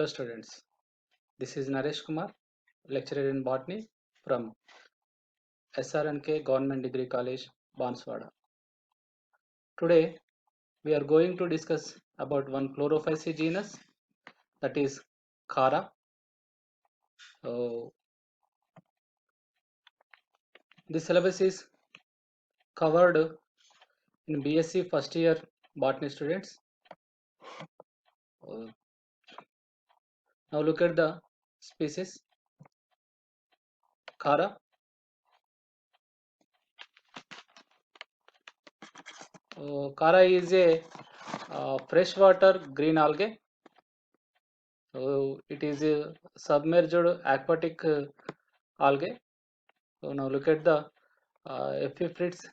Hello students, this is Naresh Kumar, lecturer in botany from SRNK Government Degree College, Banswada. Today we are going to discuss about one chlorophyce genus, that is Khara. So this syllabus is covered in BSc first year botany students. Uh, Now look at the species Khara. Khara is a freshwater green algae. So it is a submerged aquatic algae. So now look at the epiphytes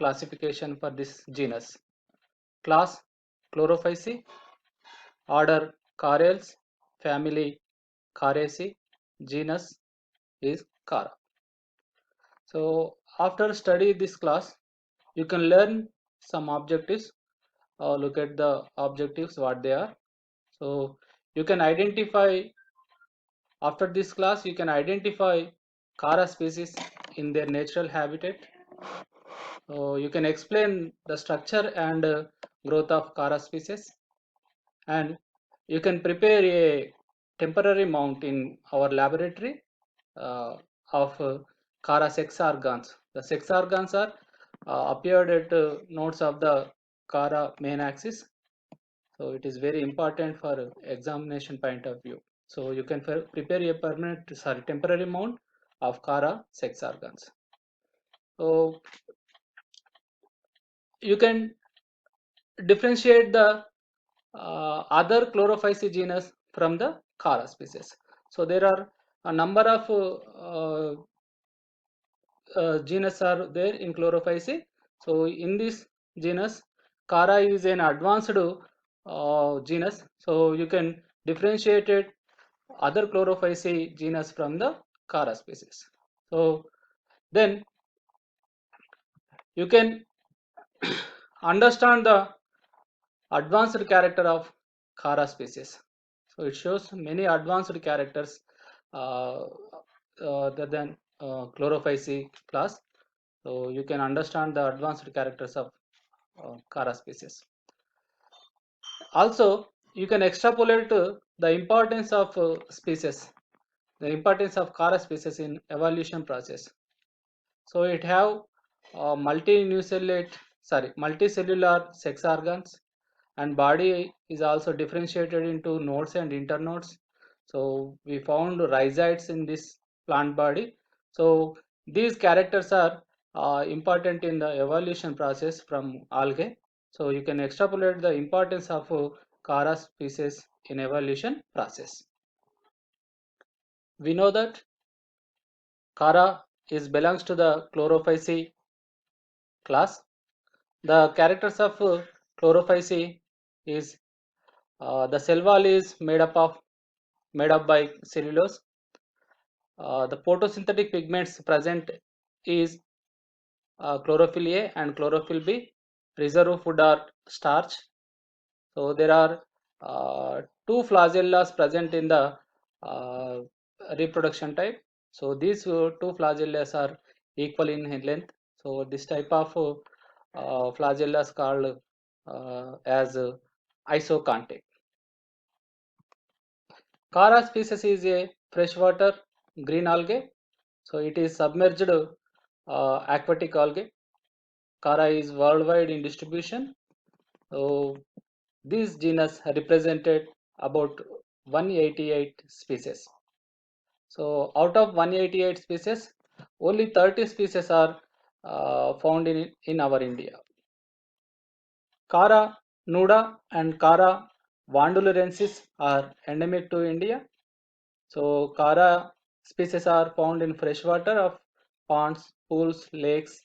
classification for this genus. Class Chlorophyceae, order Charales, family Characeae, genus is Chara. So after study this class, you can learn some objectives. Look at the objectives, what they are. So you can identify, after this class, you can identify Chara species in their natural habitat. So you can explain the structure and growth of Chara species, and you can prepare a temporary mount in our laboratory of Chara sex organs. The sex organs are appeared at nodes of the Chara main axis. So it is very important for examination point of view. So you can prepare a temporary mount of Chara sex organs. So you can differentiate the other chlorophyceae genus from the Chara species. So there are a number of genus are there in chlorophyceae. So in this genus, Chara is an advanced genus. So you can differentiate it, other chlorophyceae genus from the Chara species. So then you can understand the advanced character of Chara species. So it shows many advanced characters other than chlorophyceae class. So you can understand the advanced characters of Chara species. Also, you can extrapolate the importance of species, the importance of Chara species in evolution process. So it have multicellular sex organs, and body is also differentiated into nodes and internodes. So we found rhizoids in this plant body. So these characters are important in the evolution process from algae. So you can extrapolate the importance of Chara species in evolution process. We know that Chara belongs to the Chlorophyceae class. The characters of Chlorophyceae is the cell wall is made up by cellulose. The photosynthetic pigments present is chlorophyll A and chlorophyll B. Reserve food are starch. So there are two flagellas present in the uh, reproduction type. So these two flagellas are equal in length. So this type of flagellas called as isocontic. Chara species is a freshwater green algae. So it is submerged aquatic algae. Chara is worldwide in distribution. So this genus represented about 188 species. So out of 188 species, only 30 species are found in our India. Chara nuda and Chara vandulurensis are endemic to India. So Chara species are found in freshwater of ponds, pools, lakes,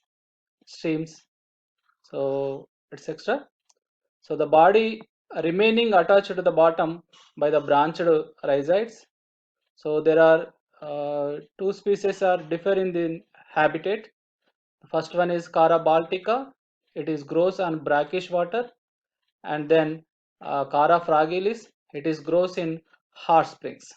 streams, so etc. So the body remaining attached to the bottom by the branched rhizoids. So there are two species are differ in the habitat. First one is Chara baltica. It is grows on brackish water, and then Chara fragilis. It is grows in hot springs.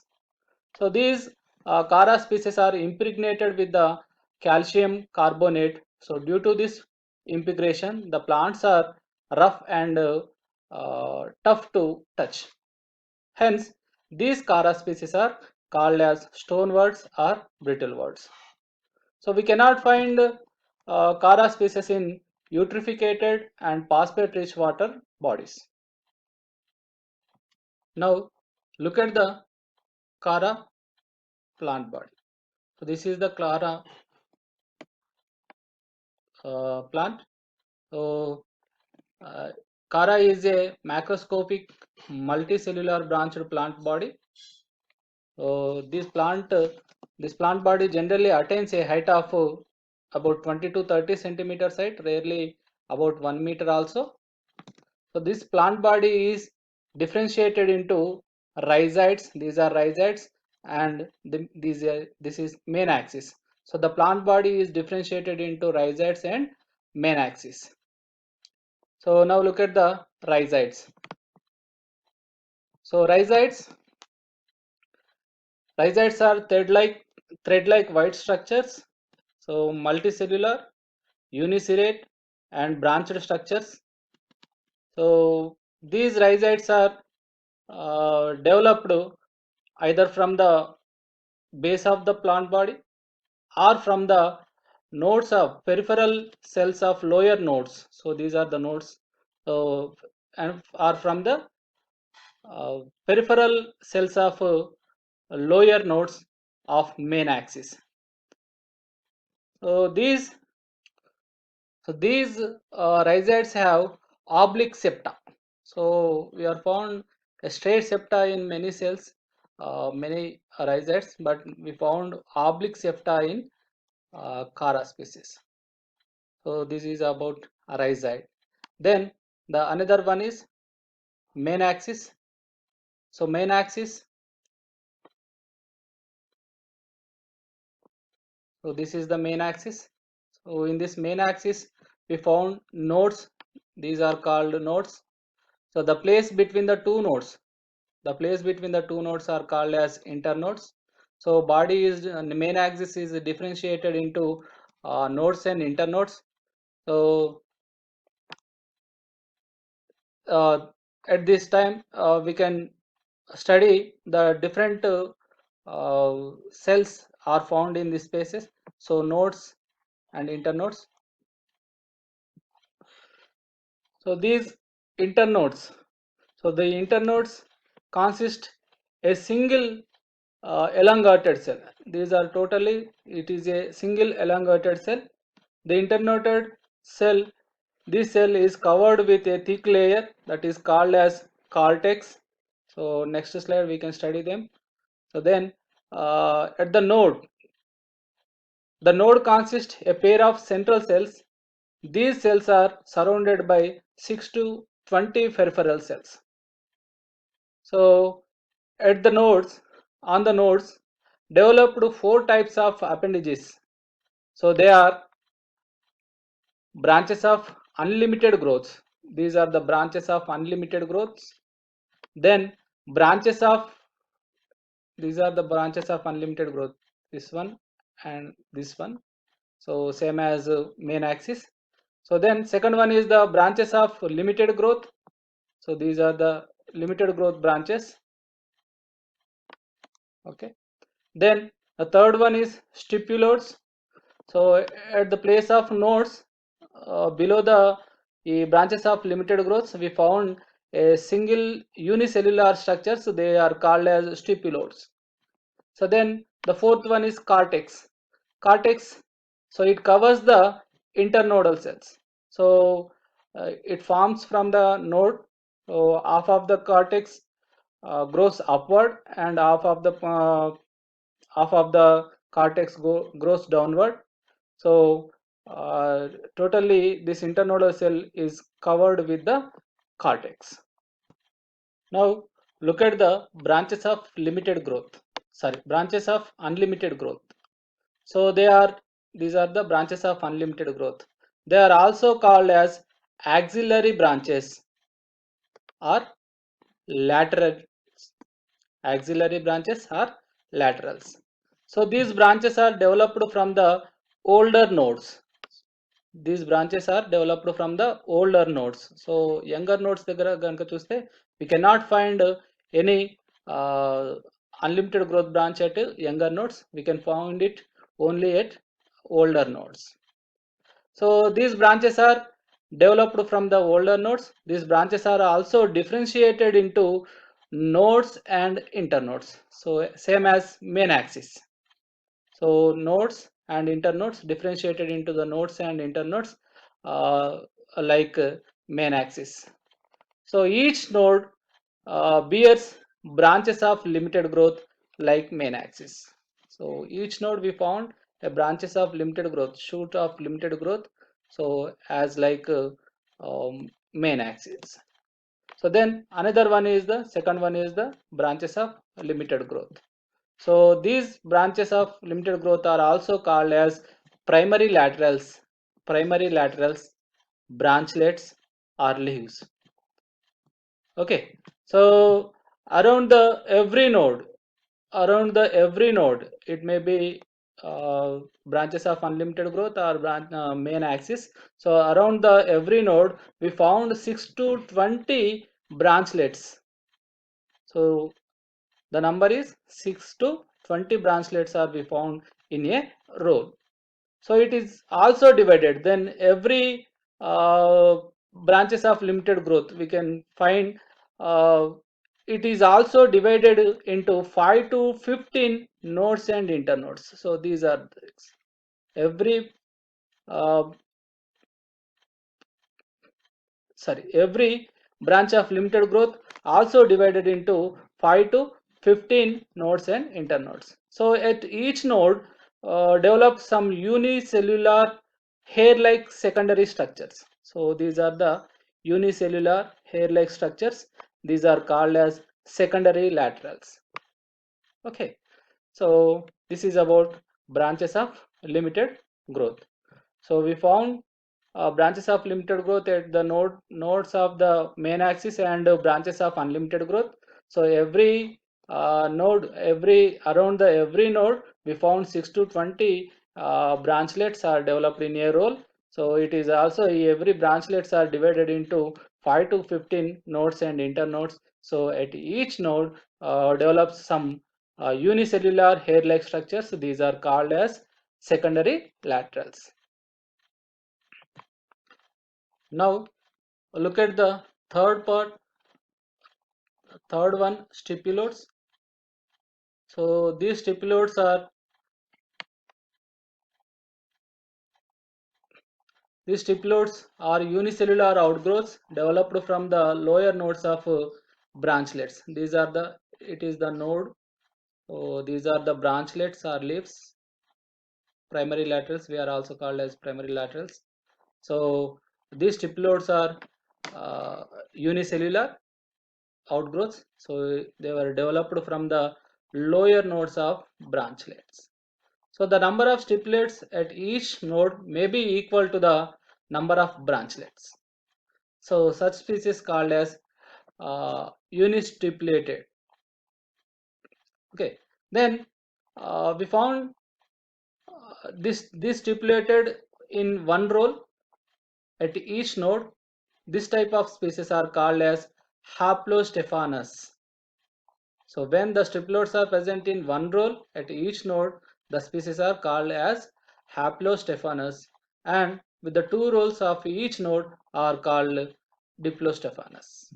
So these Chara species are impregnated with the calcium carbonate. So due to this impregration, the plants are rough and tough to touch. Hence, these Chara species are called as stoneworts or brittleworts. So we cannot find Chara species in eutrophicated and phosphate-rich water bodies. Now, look at the Chara plant body. So this is the Chara plant. So uh, Chara is a macroscopic multicellular branched plant body. This plant body generally attains a height of about 20 to 30 centimeters height, rarely about 1 meter also. So this plant body is differentiated into rhizides. These are rhizides, and this is main axis. So the plant body is differentiated into rhizides and main axis. So now look at the rhizides. So rhizides are thread-like white structures. So multicellular, unicellular, and branched structures. So these rhizides are developed either from the base of the plant body or from the nodes of peripheral cells of lower nodes. So these are the nodes. So and are from the peripheral cells of lower nodes of main axis. So these rhizides have oblique septa. So we are found a straight septa in many cells, many rhizides, but we found oblique septa in Chara species. So this is about rhizide. Then the another one is main axis. So main axis. So this is the main axis. So in this main axis, we found nodes. These are called nodes. So the place between the two nodes are called as internodes. So body is the main axis is differentiated into nodes and internodes. So uh, at this time we can study the different cells are found in these spaces. So nodes and internodes. So these internodes. So the internodes consist a single elongated cell. These are totally, it is a single elongated cell. The internoded cell, this cell is covered with a thick layer that is called as cortex. So next slide we can study them. So then at the node consists a pair of central cells. These cells are surrounded by 6 to 20 peripheral cells. So at the nodes, on the nodes, developed four types of appendages. So they are branches of unlimited growth. These are the branches of unlimited growth. Then branches of these are the branches of unlimited growth. This one and this one. So same as main axis. So then second one is the branches of limited growth. So these are the limited growth branches. Okay. Then the third one is stipulodes. So at the place of nodes below the branches of limited growth, we found a single unicellular structure. So they are called as stipulodes. So then the fourth one is cortex. Cortex, so it covers the internodal cells. So it forms from the node. So half of the cortex grows upward and half of the cortex grows downward. So totally this internodal cell is covered with the cortex. Now look at the branches of limited growth. Sorry, branches of unlimited growth. So these are the branches of unlimited growth. They are also called as axillary branches or lateral Axillary branches are laterals. So these branches are developed from the older nodes. These branches are developed from the older nodes. So younger nodes దగ్గర గనుక చూస్తే we cannot find any uh, unlimited growth branch at younger nodes. We can find it only at older nodes. So these branches are developed from the older nodes. These branches are also differentiated into nodes and internodes, so same as main axis. So nodes and internodes differentiated into the nodes and internodes like main axis. So each node bears branches of limited growth like main axis. So each node we found a branches of limited growth, shoot of limited growth. So as like main axis. So then another one is the second one is the branches of limited growth. So these branches of limited growth are also called as primary laterals, branchlets or leaves. Okay, so around the every node, it may be branches of unlimited growth or main axis. So around the every node, we found 6 to 20 branchlets. So the number is 6 to 20 branchlets are be found in a row. So it is also divided. Then every branches of limited growth we can find it is also divided into 5 to 15 nodes and internodes. So these are every uh, every branch of limited growth also divided into 5 to 15 nodes and internodes. So at each node develop some unicellular hair-like secondary structures. So these are the unicellular hair-like structures. These are called as secondary laterals. Okay, so this is about branches of limited growth. So we found branches of limited growth at the nodes of the main axis and branches of unlimited growth. So every node, every node, we found 6 to 20 branchlets are developed in a row. So it is also every branchlets are divided into 5 to 15 nodes and internodes. So at each node develops some unicellular hair-like structures. These are called as secondary laterals. Now look at the third part, third one, stipulodes. So these stipulodes are unicellular outgrowths developed from the lower nodes of branchlets. These are the it is the node. So these are the branchlets or leaves. Primary laterals. We are also called as primary laterals. So these stipulodes are unicellular outgrowths. So they were developed from the lower nodes of branchlets. So the number of stipules at each node may be equal to the number of branchlets. So such species called as unistipulated. Okay, then we found this stipulated in one row at each node. This type of species are called as haplostephanous. So when the stipulodes are present in one row at each node, the species are called as haplostephanous, and with the two rows of each node are called diplostephanous.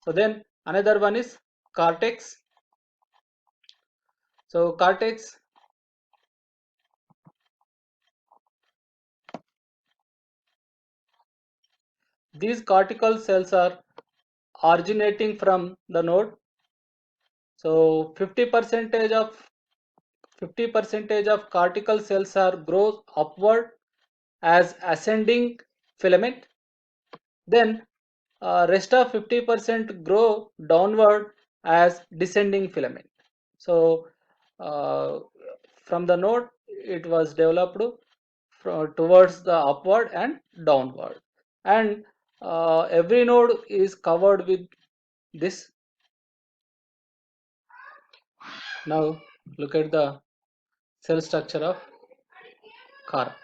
So then another one is cortex. So cortex, these cortical cells are originating from the node. So 50% of cortical cells are grow upward as ascending filament. Then rest of 50% grow downward as descending filament. So uh, from the node it was developed towards the upward and downward, and every node is covered with this Now look at the cell structure of car.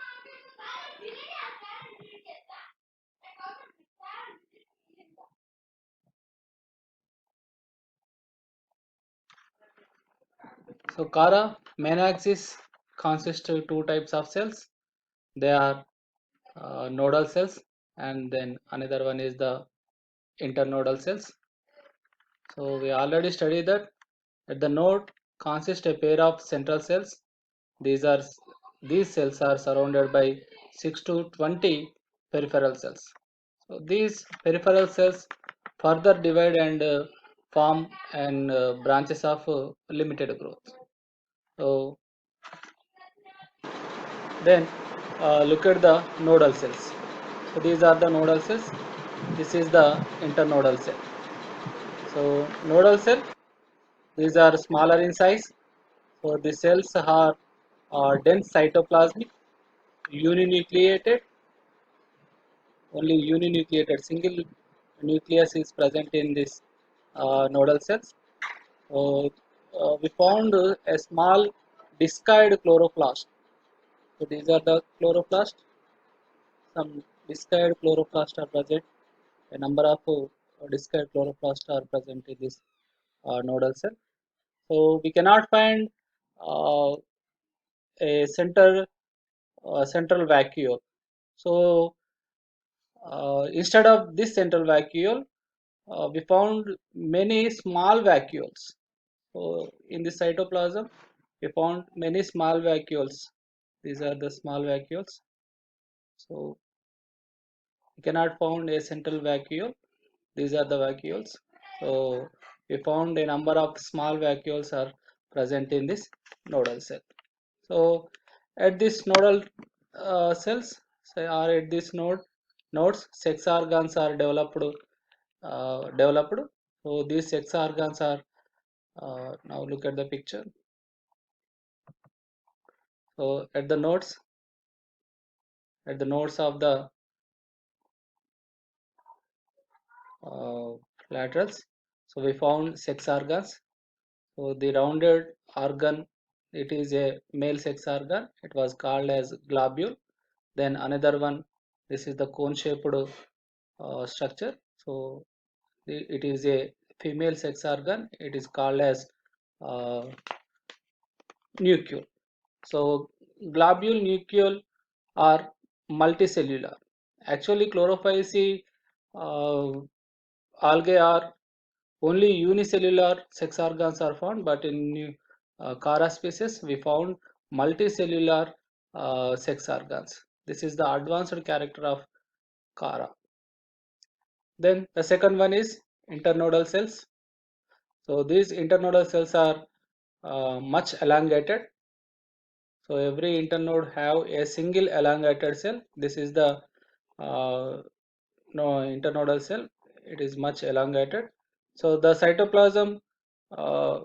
So Kara main axis consists of two types of cells. They are nodal cells, and then another one is the internodal cells. So we already studied that at the node consists a pair of central cells. These are these cells are surrounded by 6 to 20 peripheral cells. So these peripheral cells further divide and form and branches of limited growth. So then look at the nodal cells. So these are the nodal cells. This is the internodal cell. So nodal cell, these are smaller in size. So the cells are dense cytoplasmic, uninucleated, only uninucleated single nucleus is present in this nodal cells. So we found a small discoid chloroplast. So these are the chloroplast. Some discoid chloroplast are present. A number of discoid chloroplast are present in this nodal cell. So we cannot find uh, a central vacuole. So instead of this central vacuole, we found many small vacuoles. So in the cytoplasm, we found many small vacuoles. These are the small vacuoles. So we cannot found a central vacuole. These are the vacuoles. So we found a number of small vacuoles are present in this nodal cell. So at this nodal cells, say, or at this nodes, sex organs are developed. So these sex organs are now look at the picture. So at the nodes of the uh, laterals, so we found sex organs. So the rounded organ, it is a male sex organ. It was called as globule. Then another one, this is the cone-shaped structure. So it is a female sex organ. It is called as uh, nucleus. So globule nucleoli are multicellular. Actually, chlorophyll algae are only unicellular sex organs are found, but in Chara species we found multicellular sex organs. This is the advanced character of Chara. Then the second one is internodal cells. So these internodal cells are much elongated. So every internode have a single elongated cell. This is the uh, no internodal cell. It is much elongated. So the cytoplasm, uh,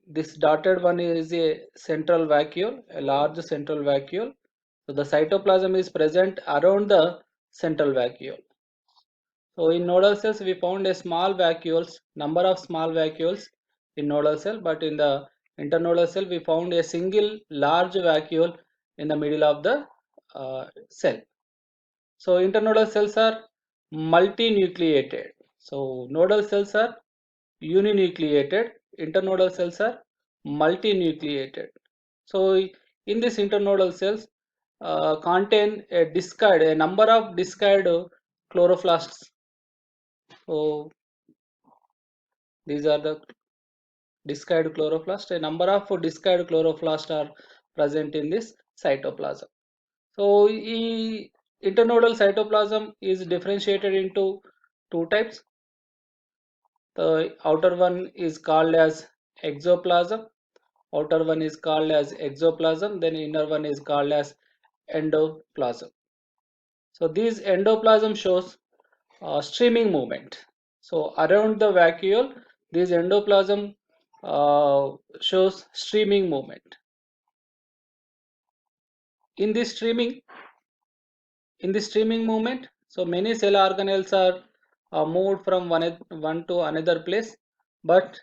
this dotted one is a central vacuole, a large central vacuole. So the cytoplasm is present around the central vacuole. So in nodal cells, we found a small vacuoles, number of small vacuoles in nodal cell, but in the internodal cell, we found a single large vacuole in the middle of the cell. So internodal cells are multinucleated. So nodal cells are uninucleated. Internodal cells are multinucleated. So in this internodal cells contain a number of discoid chloroplasts. So these are the discoid chloroplast. A number of discoid chloroplasts are present in this cytoplasm. So internodal cytoplasm is differentiated into two types. The outer one is called as exoplasm. Outer one is called as exoplasm. Then inner one is called as endoplasm. So this endoplasm shows streaming movement. So around the vacuole, this endoplasm shows streaming movement. In this streaming, movement, so many cell organelles are moved from one to another place, but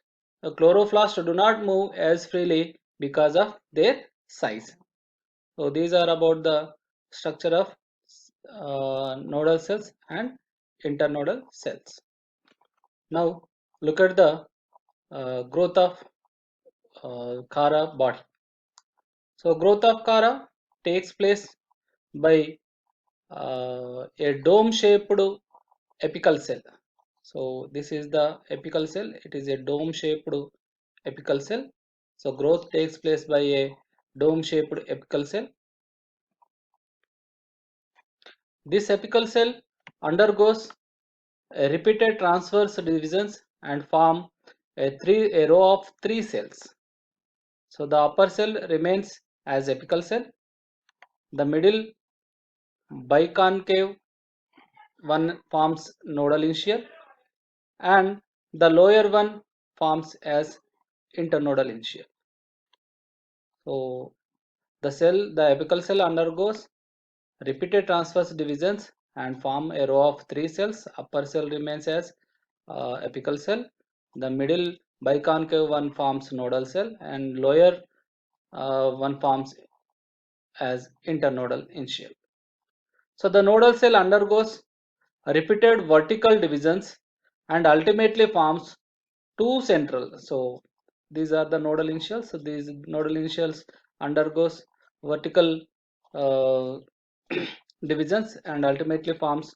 The chloroplasts do not move as freely because of their size. So these are about the structure of nodal cells and internodal cells. Now look at the growth of Kara body. So growth of Kara takes place by a dome shaped apical cell. So this is the apical cell. It is a dome shaped apical cell. So growth takes place by a dome shaped apical cell. This apical cell undergoes a repeated transverse divisions and form a row of 3 cells. So the upper cell remains as apical cell. The middle biconcave one forms nodal initial, and the lower one forms as internodal initial. So the apical cell undergoes repeated transverse divisions and form a row of 3 cells. Upper cell remains as apical cell. The middle biconcave one forms nodal cell, and lower one forms as internodal initial. So the nodal cell undergoes repeated vertical divisions and ultimately forms 2 central. So these are the nodal initials. So these nodal initials undergoes vertical uh, divisions and ultimately forms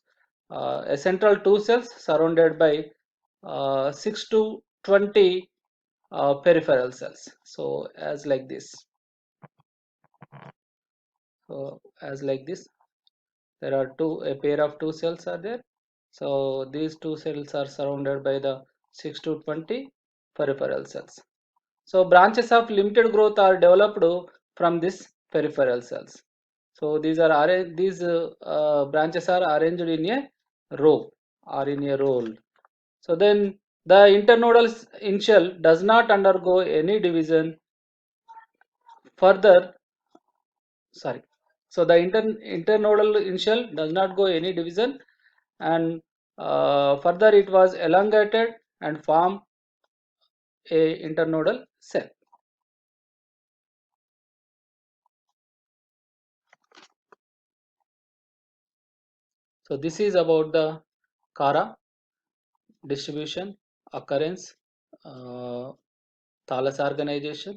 a central 2 cells surrounded by 6 to 20 peripheral cells. So as like this. So as like this, there are a pair of 2 cells are there. So these 2 cells are surrounded by the 6 to 20 peripheral cells. So branches of limited growth are developed from this peripheral cells. So these branches are arranged in a row or in a roll. So then the internodal initial does not undergo any division further. Sorry. So the internodal initial does not go any division, and further it was elongated and form a internodal cell. So this is about the Kara distribution, occurrence, thallus organization,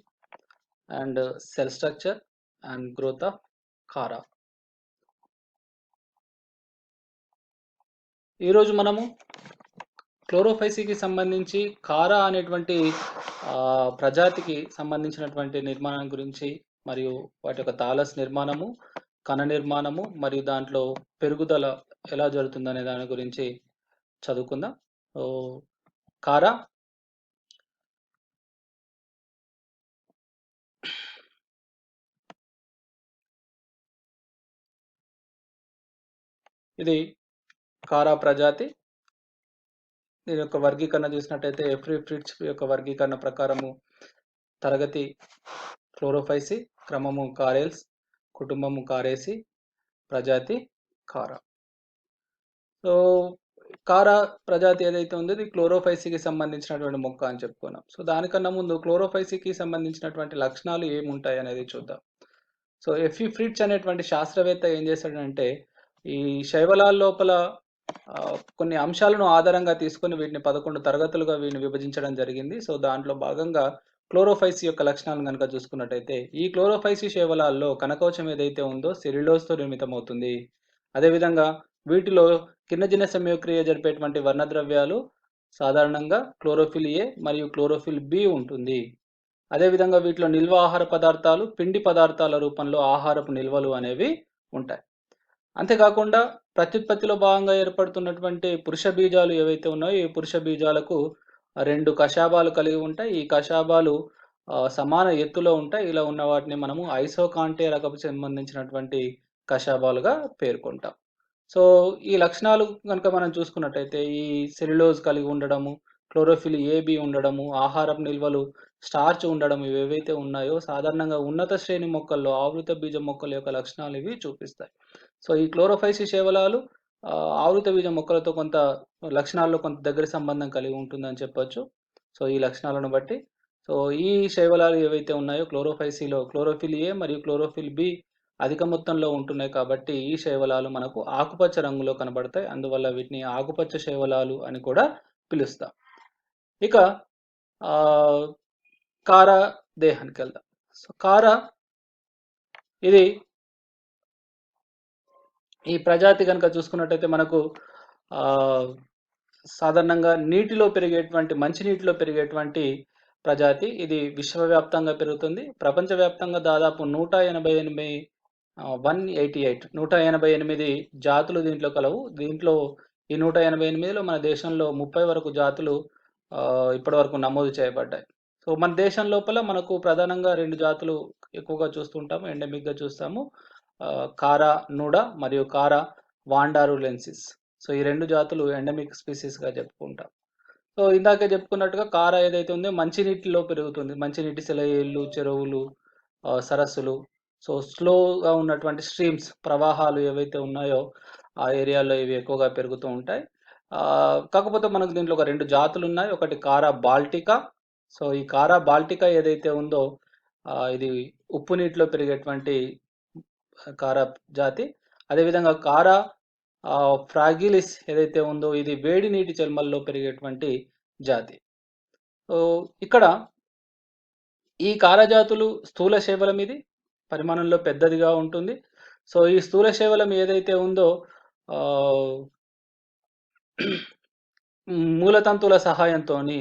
and cell structure and growth of Kara. ఈరోజు మనము క్లోరోఫైసీకి సంబంధించి కారా అనేటువంటి ప్రజాతికి సంబంధించినటువంటి నిర్మాణం గురించి మరియు వాటి యొక్క థాలస్ నిర్మాణము, కణ నిర్మాణము మరియు దాంట్లో పెరుగుదల ఎలా జరుగుతుందనే దాని గురించి చదువుకుందాం. కారా ఇది కారా ప్రజాతి. దీని యొక్క వర్గీకరణ చూసినట్టయితే ఎఫ్రీ ఫ్రిట్జ్ యొక్క వర్గీకరణ ప్రకారము తరగతి క్లోరోఫైసి, క్రమము కారేల్స్, కుటుంబము కారేసి, ప్రజాతి కారా. సో కారా ప్రజాతి ఏదైతే ఉందో ఇది క్లోరోఫైసీకి సంబంధించినటువంటి మొక్క అని చెప్పుకున్నాం. సో దానికన్నా ముందు క్లోరోఫైసీకి సంబంధించినటువంటి లక్షణాలు ఏముంటాయి అనేది చూద్దాం. సో ఎఫ్ఈ ఫ్రిట్జ్ అనేటువంటి శాస్త్రవేత్త ఏం చేశాడంటే ఈ శైవలాల లోపల కొన్ని అంశాలను ఆధారంగా తీసుకొని వీటిని 11 తరగతులుగా వీటిని విభజించడం జరిగింది. సో దాంట్లో భాగంగా క్లోరోఫైసీ యొక్క లక్షణాలను కనుక చూసుకున్నట్టయితే ఈ క్లోరోఫైసీ శైవలాల్లో కణకవచం ఏదైతే ఉందో సెల్యులోజ్తో నిర్మితమవుతుంది. అదేవిధంగా వీటిలో కిరణజన్య సంయోగక్రియ జరిపేటువంటి వర్ణద్రవ్యాలు సాధారణంగా క్లోరోఫిల్ ఏ మరియు క్లోరోఫిల్ బి ఉంటుంది. అదేవిధంగా వీటిలో నిల్వ ఆహార పదార్థాలు, పిండి పదార్థాల రూపంలో ఆహారపు నిల్వలు అనేవి ఉంటాయి. అంతేకాకుండా ప్రత్యుత్పత్తిలో భాగంగా ఏర్పడుతున్నటువంటి పురుష బీజాలు ఏవైతే ఉన్నాయో ఈ పురుష బీజాలకు 2 కశాబాలు కలిగి ఉంటాయి. ఈ కశాబాలు సమాన ఎత్తులో ఉంటాయి. ఇలా ఉన్న వాటిని మనము ఐసోకాంటే రకపు సంబంధించినటువంటి కశాబాలుగా పేర్కొంటాం. సో ఈ లక్షణాలు కనుక మనం చూసుకున్నట్టయితే ఈ సెల్యులోజ్ కలిగి ఉండడము, క్లోరోఫిల్ ఏబి ఉండడము, ఆహారపు నిల్వలు, స్టార్చ్ ఉండడం ఇవేవైతే ఉన్నాయో సాధారణంగా ఉన్నత శ్రేణి మొక్కల్లో ఆవృత బీజ మొక్కల యొక్క లక్షణాలు ఇవి చూపిస్తాయి. సో ఈ క్లోరోఫైసీ శైవలాలు ఆవృత బీజ మొక్కలతో కొంత లక్షణాల్లో కొంత దగ్గర సంబంధం కలిగి ఉంటుందని చెప్పొచ్చు. సో ఈ లక్షణాలను బట్టి సో ఈ శైవలాలు ఏవైతే ఉన్నాయో క్లోరోఫిల్ ఏ మరియు క్లోరోఫిల్ బి అధిక మొత్తంలో ఉంటున్నాయి కాబట్టి ఈ శైవలాలు మనకు ఆకుపచ్చ రంగులో కనబడతాయి. అందువల్ల వీటిని ఆకుపచ్చ శైవలాలు అని కూడా పిలుస్తాం. ఇక కార దేహానికి వెళ్దాం. సో కార ఇది ఈ ప్రజాతి కనుక చూసుకున్నట్టయితే మనకు సాధారణంగా మంచినీటిలో పెరిగేటువంటి ప్రజాతి. ఇది విశ్వవ్యాప్తంగా పెరుగుతుంది. ప్రపంచవ్యాప్తంగా దాదాపు 188 జాతులు దీంట్లో కలవు. దీంట్లో ఈ 188లో మన దేశంలో 30 వరకు జాతులు ఇప్పటి వరకు నమోదు చేయబడ్డాయి. సో మన దేశం లోపల మనకు ప్రధానంగా 2 జాతులు ఎక్కువగా చూస్తుంటాము, ఎండమిక్గా చూస్తాము. కారా నూడా మరియు కారా వాండారులెన్సిస్. సో ఈ 2 జాతులు ఎండమిక్ స్పీసీస్గా చెప్పుకుంటాం. సో ఇందాకే చెప్పుకున్నట్టుగా కారా ఏదైతే ఉందో మంచినీటిలో పెరుగుతుంది. మంచినీటి సెలయేళ్ళు, చెరువులు, సరస్సులు, సో స్లోగా ఉన్నటువంటి స్ట్రీమ్స్, ప్రవాహాలు ఏవైతే ఉన్నాయో ఆ ఏరియాలో ఇవి ఎక్కువగా పెరుగుతూ ఉంటాయి. కాకపోతే మనకు దీంట్లో ఒక 2 జాతులు ఉన్నాయి. ఒకటి కారా బాల్టికా. సో ఈ కారా బాల్టికా ఏదైతే ఉందో ఇది ఉప్పు నీటిలో పెరిగేటువంటి కారా జాతి. అదేవిధంగా కారా ఫ్రాగిలిస్ ఏదైతే ఉందో ఇది వేడి నీటి చెల్మల్లో పెరిగేటువంటి జాతి. సో ఇక్కడ ఈ కారజాతులు స్థూల శైవలం ఇది పరిమాణంలో పెద్దదిగా ఉంటుంది. సో ఈ స్థూల శైవలం ఏదైతే ఉందో మూలతంతువుల సహాయంతోని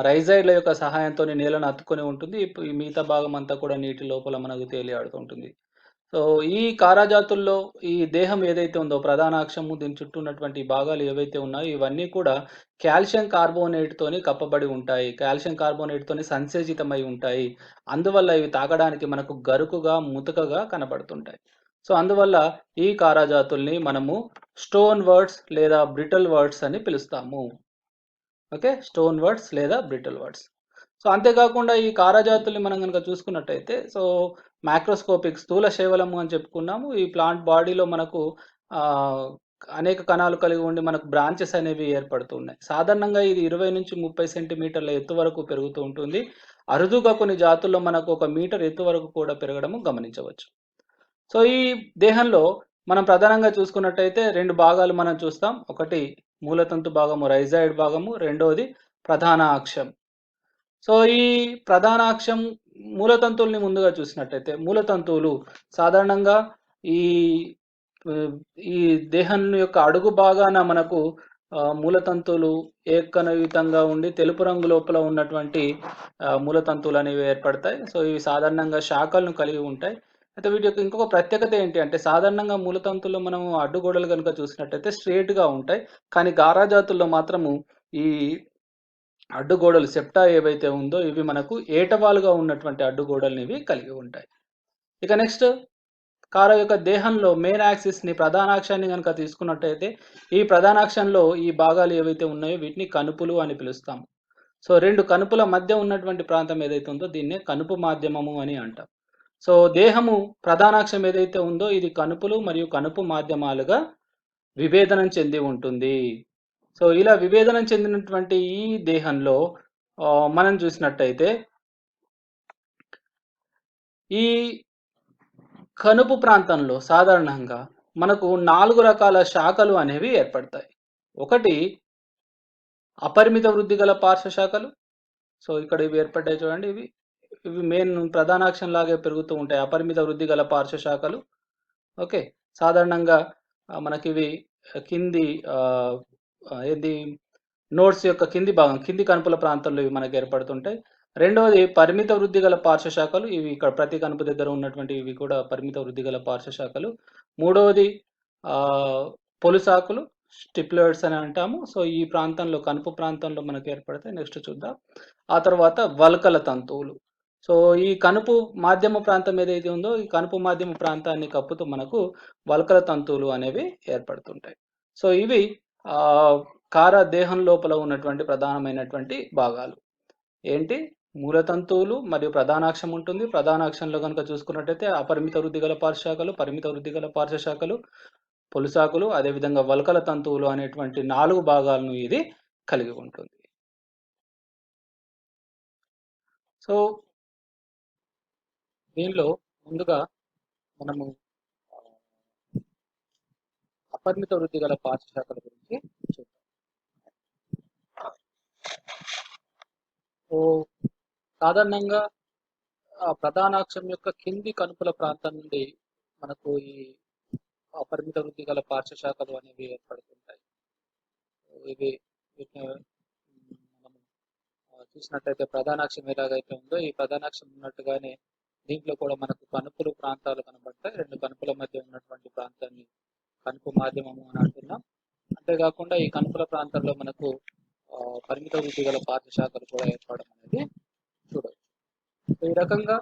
రైజైడ్ల యొక్క సహాయంతో నేలను అతుక్కొని ఉంటుంది. ఈ మిగతా భాగం అంతా కూడా నీటి లోపల మనకు తేలియాడుతూ ఉంటుంది. సో ఈ కారాజాతుల్లో ఈ దేహం ఏదైతే ఉందో ప్రధానాక్షము, దీని చుట్టూ ఉన్నటువంటి భాగాలు ఏవైతే ఉన్నాయో ఇవన్నీ కూడా కాల్షియం కార్బోనేట్తోని కప్పబడి ఉంటాయి. కాల్షియం కార్బోనేట్తోని సంసేచితమై ఉంటాయి. అందువల్ల ఇవి తాగడానికి మనకు గరుకుగా, ముతకగా కనబడుతుంటాయి. సో అందువల్ల ఈ కారాజాతుల్ని మనము స్టోన్ వర్డ్స్ లేదా బ్రిటల్ వర్డ్స్ అని పిలుస్తాము. ఓకే, స్టోన్ వర్డ్స్ లేదా బ్రిటల్ వర్డ్స్. సో అంతేకాకుండా ఈ కారజాతుల్ని మనం కనుక చూసుకున్నట్టయితే సో మైక్రోస్కోపిక్ స్థూల శైవలము అని చెప్పుకున్నాము. ఈ ప్లాంట్ బాడీలో మనకు అనేక కణాలు కలిగి ఉండి మనకు బ్రాంచెస్ అనేవి ఏర్పడుతున్నాయి. సాధారణంగా ఇది 20 నుంచి 30 సెంటీమీటర్ల ఎత్తు వరకు పెరుగుతూ ఉంటుంది. అరుదుగా కొన్ని జాతుల్లో మనకు 1 మీటర్ ఎత్తు వరకు కూడా పెరగడము గమనించవచ్చు. సో ఈ దేహంలో మనం ప్రధానంగా చూసుకున్నట్టయితే 2 భాగాలు మనం చూస్తాం. ఒకటి మూలతంతు భాగము, రైజాయిడ్ భాగము. రెండవది ప్రధాన అక్షం. సో ఈ ప్రధానాక్షం మూలతంతువుల్ని ముందుగా చూసినట్టయితే మూలతంతువులు సాధారణంగా ఈ ఈ దేహం యొక్క అడుగు భాగాన మనకు మూలతంతువులు ఏకనయుతంగా ఉండి తెలుపు రంగు లోపల ఉన్నటువంటి మూలతంతువులు అనేవి ఏర్పడతాయి. సో ఇవి సాధారణంగా శాఖలను కలిగి ఉంటాయి. అయితే వీటి యొక్క ఇంకొక ప్రత్యేకత ఏంటి అంటే సాధారణంగా మూలతంతుల్లో మనం అడ్డుగోడలు కనుక చూసినట్టయితే స్ట్రేట్గా ఉంటాయి. కానీ గారాజాతుల్లో మాత్రము ఈ అడ్డుగోడలు సెప్టా ఏవైతే ఉందో ఇవి మనకు ఏటవాలుగా ఉన్నటువంటి అడ్డుగోడల్ని ఇవి కలిగి ఉంటాయి. ఇక నెక్స్ట్ కార యొక్క దేహంలో మెయిన్ యాక్సిస్ని ప్రధానాక్షాన్ని కనుక తీసుకున్నట్టయితే ఈ ప్రధానాక్షంలో ఈ భాగాలు ఏవైతే ఉన్నాయో వీటిని కనుపులు అని పిలుస్తాం. సో 2 కనుపుల మధ్య ఉన్నటువంటి ప్రాంతం ఏదైతే ఉందో దీన్నే కనుపు మాధ్యమము అని అంటాం. సో దేహము ప్రధానాక్షం ఏదైతే ఉందో ఇది కనుపులు మరియు కనుపు మాధ్యమాలుగా విభేదనం చెంది ఉంటుంది. సో ఇలా విభేదనం చెందినటువంటి ఈ దేహంలో మనం చూసినట్టయితే ఈ కనుపు ప్రాంతంలో సాధారణంగా మనకు 4 రకాల శాఖలు అనేవి ఏర్పడతాయి. ఒకటి అపరిమిత వృద్ధి గల పార్శ్వ శాఖలు. సో ఇక్కడ ఇవి ఏర్పడ్డాయి చూడండి. ఇవి మెయిన్ ప్రధానాక్షం లాగే పెరుగుతూ ఉంటాయి. అపరిమిత వృద్ధి గల పార్శ్వ శాఖలు. ఓకే, సాధారణంగా మనకి ఇవి కింది నోట్స్ యొక్క కింది భాగం, కింది కనుపుల ప్రాంతంలో ఇవి మనకు ఏర్పడుతుంటాయి. రెండవది పరిమిత వృద్ధి గల పార్శ్వ శాఖలు. ఇవి ఇక్కడ ప్రతి కనుపు దగ్గర ఉన్నటువంటి ఇవి కూడా పరిమిత వృద్ధి గల పార్శ్వ శాఖలు. మూడవది పొలుసాకులు, స్టిప్లర్స్ అని అంటాము. సో ఈ ప్రాంతంలో కనుపు ప్రాంతంలో మనకు ఏర్పడతాయి. నెక్స్ట్ చూద్దాం. ఆ తర్వాత వల్కల తంతువులు. సో ఈ కనుపు మాధ్యమ ప్రాంతం ఏదైతే ఉందో ఈ కనుపు మాధ్యమ ప్రాంతాన్ని కప్పుతూ మనకు వల్కల తంతువులు అనేవి ఏర్పడుతుంటాయి. సో ఇవి కార దేహం లోపల ఉన్నటువంటి ప్రధానమైనటువంటి భాగాలు ఏంటి? మూలతంతువులు మరియు ప్రధానాక్షం ఉంటుంది. ప్రధానాక్షంలో కనుక చూసుకున్నట్టయితే అపరిమిత వృద్ధి గల పార్శ్వశాఖలు, పరిమిత వృద్ధి గల పార్శ్వశాఖలు, పొలుసాకులు, అదేవిధంగా వల్కల తంతువులు అనేటువంటి 4 భాగాలను ఇది కలిగి ఉంటుంది. సో దీనిలో ముందుగా మనము ఆ, అపరిమిత వృద్ధి గల పార్శ్వశాఖల గురించి చూద్దాం. సో సాధారణంగా ప్రధానాక్షం యొక్క కింది కనుపుల ప్రాంతం నుండి మనకు ఈ అపరిమిత వృద్ధి గల పార్శ్వశాఖలు అనేవి ఏర్పడుతుంటాయి. ఇవి వీటిని మనం చూసినట్టయితే ప్రధానాక్షం ఎలాగైతే ఉందో ఈ ప్రధానాక్షం ఉన్నట్టుగానే దీంట్లో కూడా మనకు కనుపులు ప్రాంతాలు కనబడతాయి. రెండు కనుపుల మధ్య ఉన్నటువంటి ప్రాంతాన్ని కనుపు మాధ్యమము అని అంటున్నాం. అంతేకాకుండా ఈ కనుపుల ప్రాంతంలో మనకు పరిమిత వృద్ధి గల పార్శ్వశాఖలు కూడా ఏర్పడడం అనేది చూడవచ్చు. ఈ రకంగా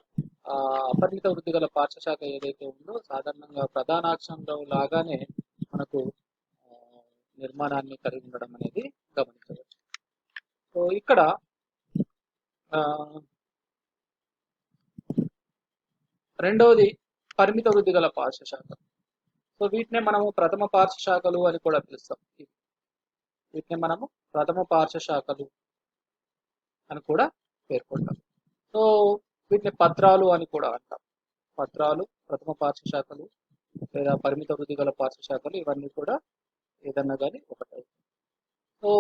అపరిమిత వృద్ధి గల పార్శ్వశాఖ ఏదైతే ఉందో సాధారణంగా ప్రధానాక్షంలో లాగానే మనకు నిర్మాణాన్ని కలిగి ఉండడం అనేది గమనించవచ్చు. సో ఇక్కడ రెండవది పరిమిత వృద్ధి గల పార్శ్వశాఖ. సో వీటినే మనము ప్రథమ పార్శ్వశాఖలు అని కూడా పిలుస్తాం. వీటిని మనము ప్రథమ పార్శ్వశాఖలు అని కూడా పేర్కొంటాం. సో వీటిని పత్రాలు అని కూడా అంటాం. పత్రాలు, ప్రథమ పార్శ్వశాఖలు లేదా పరిమిత వృద్ధి గల పార్శ్వశాఖలు ఇవన్నీ కూడా ఏదన్నా కానీ ఒకటే. సో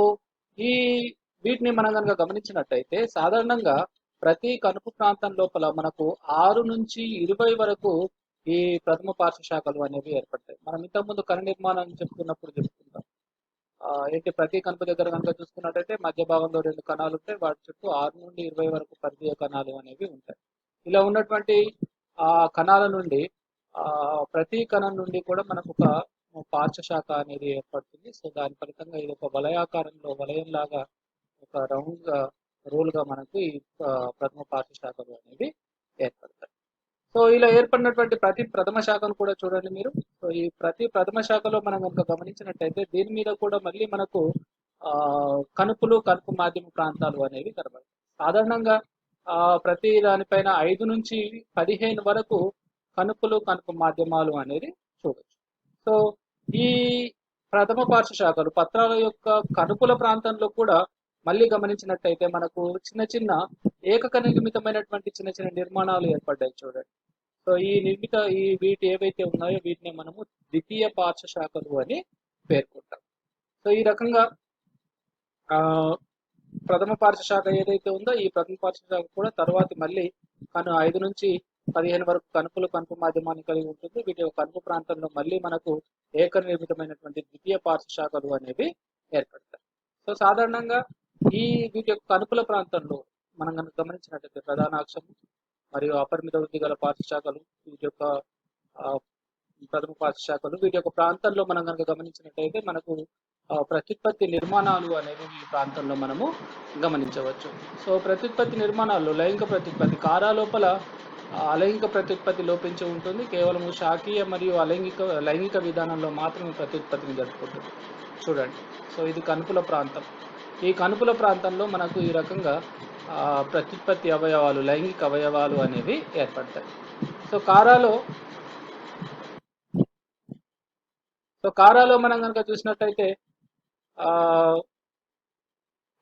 వీటిని మనం కనుక గమనించినట్టయితే సాధారణంగా ప్రతి కనుపు ప్రాంతం లోపల మనకు 6 నుంచి 20 వరకు ఈ ప్రథమ పార్శ్వశాఖలు అనేవి ఏర్పడతాయి. మనం ఇంతకుముందు కణ నిర్మాణం చెప్పుకున్నప్పుడు చెప్పుకుంటాం. ఏంటి ప్రతి కనుపు దగ్గర కనుక చూసుకున్నట్టయితే మధ్య భాగంలో 2 కణాలు ఉంటాయి. వాటి చుట్టూ 6 నుండి 20 వరకు పరిధీయ కణాలు అనేవి ఉంటాయి. ఇలా ఉన్నటువంటి ఆ కణాల నుండి ప్రతి కణం నుండి కూడా మనకు ఒక పార్శ్వశాఖ అనేది ఏర్పడుతుంది. సో దాని ఫలితంగా ఇది ఒక వలయాకారంలో వలయంలాగా ఒక రౌండ్ గా రోల్ గా మనకు ఈ ప్రథమ పార్శ్వశాఖలు అనేవి ఏర్పడతాయి. సో ఇలా ఏర్పడినటువంటి ప్రతి ప్రథమ శాఖను కూడా చూడండి మీరు. సో ఈ ప్రతి ప్రథమ శాఖలో మనం కనుక గమనించినట్టయితే దీని మీద కూడా మళ్ళీ మనకు కనుపులు, కనుపు మాధ్యమ ప్రాంతాలు అనేవి కనబడతాయి. సాధారణంగా ప్రతి దానిపైన 5 నుంచి 15 వరకు కనుపులు, కనుపు మాధ్యమాలు అనేది చూడవచ్చు. సో ఈ ప్రథమ పార్శ్వశాఖలు పత్రాల యొక్క కనుపుల ప్రాంతంలో కూడా మళ్ళీ గమనించినట్టయితే మనకు చిన్న చిన్న ఏకక నిర్మితమైనటువంటి చిన్న చిన్న నిర్మాణాలు ఏర్పడ్డాయి చూడండి. సో వీటి ఏవైతే ఉన్నాయో వీటిని మనము ద్వితీయ పార్శ్వశాఖలు అని పేర్కొంటాం. సో ఈ రకంగా ప్రథమ పార్శ్వశాఖ ఏదైతే ఉందో ఈ ప్రథమ పార్శ్వశాఖ కూడా తర్వాత మళ్ళీ 5 నుంచి 15 వరకు కనుపులు, కనుపు మాధ్యమాన్ని కలిగి ఉంటుంది. వీటి యొక్క కనుపు ప్రాంతంలో మళ్ళీ మనకు ఏక నిర్మితమైనటువంటి ద్వితీయ పార్శ్వశాఖలు అనేవి ఏర్పడతాయి. సో సాధారణంగా వీటి యొక్క కనుపుల ప్రాంతంలో మనం కనుక గమనించినట్లయితే ప్రధానాక్షం మరియు అపరిమిత వృద్ధి గల పార్శ్వశాఖలు వీటి యొక్క ప్రథమ పార్శ్వశాఖలు వీటి యొక్క ప్రాంతంలో మనం కనుక గమనించినట్లయితే మనకు ప్రత్యుత్పత్తి నిర్మాణాలు అనేవి ఈ ప్రాంతంలో మనము గమనించవచ్చు. సో ప్రత్యుత్పత్తి నిర్మాణాలు లైంగిక ప్రత్యుత్పత్తి కారా లోపల అలైంగిక ప్రత్యుత్పత్తి లోపించి ఉంటుంది. కేవలం శాఖీయ మరియు లైంగిక విధానంలో మాత్రమే ప్రత్యుత్పత్తిని జరుపుకుంటుంది. చూడండి. సో ఇది కనుపుల ప్రాంతం. ఈ కనుపుల ప్రాంతంలో మనకు ఈ రకంగా ప్రత్యుత్పత్తి అవయవాలు, లైంగిక అవయవాలు అనేవి ఏర్పడతాయి. సో కారాలో మనం కనుక చూసినట్టయితే